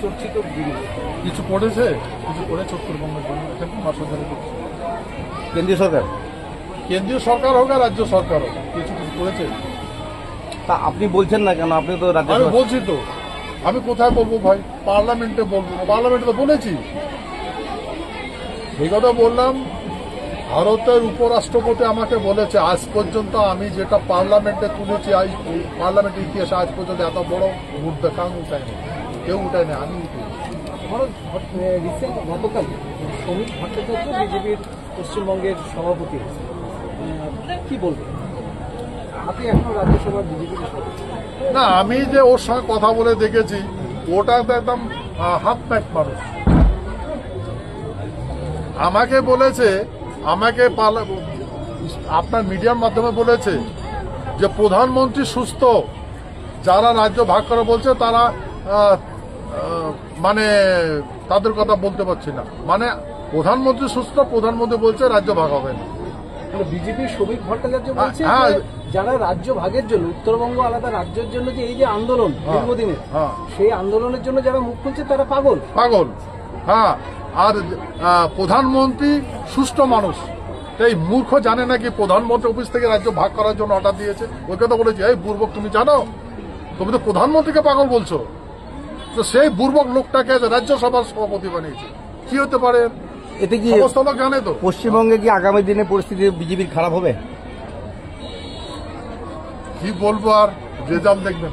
চর্চিত কিছু করেছে, কিছু করেছে উত্তরবঙ্গের জন্য। এখন 5 হাজারে কেন্দ্রীয় সরকার, কেন্দ্রীয় সরকার হোক আর রাজ্য সরকার হোক, কিছু কিছু করেছে। তা আপনি বলছেন না কেন? আপনি তো রাজ্য আমি বলছি তো, আমি কোথায় বলবো ভাই? পার্লামেন্টে বলবো। পার্লামেন্টে তো বলেছি, এই কথা বললাম। ভারতের উপরাষ্ট্রপতি আমাকে বলেছে আজ পর্যন্ত আমি যেটা পার্লামেন্টে তুলেছি, আজ পার্লামেন্টের ইতিহাসে আজ পর্যন্ত এত বড় ভোট দেখান উঠায়নি, কেউ উঠায়নি, আমি রিসেন্ট গতকাল শ্রমিক ভট্টাচার্য বিজেপির পশ্চিমবঙ্গের সভাপতি, কি বলবেন? আপনি এখনো রাজ্যসভার বিজেপির সভাপতি। না, আমি যে ওর সঙ্গে কথা বলে দেখেছি, ওটা তো একদম হাফ প্যাক মানুষ। আমাকে বলেছে, আমাকে আপনার মিডিয়ার মাধ্যমে বলেছে যে প্রধানমন্ত্রী সুস্থ, যারা রাজ্য ভাগ করে বলছে তারা মানে তাদের কথা বলতে পারছি না। মানে প্রধানমন্ত্রী সুস্থ, প্রধানমন্ত্রী বলছে রাজ্য ভাগ হবে না। বিজেপির শ্রমিক ভট্টাচার্য বলছে যারা রাজ্য ভাগের জন্য, উত্তরবঙ্গ আলাদা রাজ্যের জন্য যে এই যে আন্দোলন দীর্ঘদিনের, সেই আন্দোলনের জন্য যারা মুখ খুলছে তারা পাগল। হ্যাঁ, আর প্রধানমন্ত্রী সুষ্ঠু মানুষ, এই মূর্খ জানে নাকি প্রধানমন্ত্রী অফিস থেকে রাজ্য ভাগ করার জন্য অর্ডার দিয়েছে। ওই কথা বলেছে, এই বুর্বক তুমি জানো? তুমি তো প্রধানমন্ত্রীকে পাগল বলছো। তো সেই বুর্বক লোকটাকে রাজ্যসভার সভাপতি বানিয়েছে, কি হতে পারে? এতে কি সমস্ত লোক জানে তো। পশ্চিমবঙ্গে কি আগামী দিনে পরিস্থিতি বিজেপির খারাপ হবে? কি বলবো আর, রেজাল্ট দেখবেন।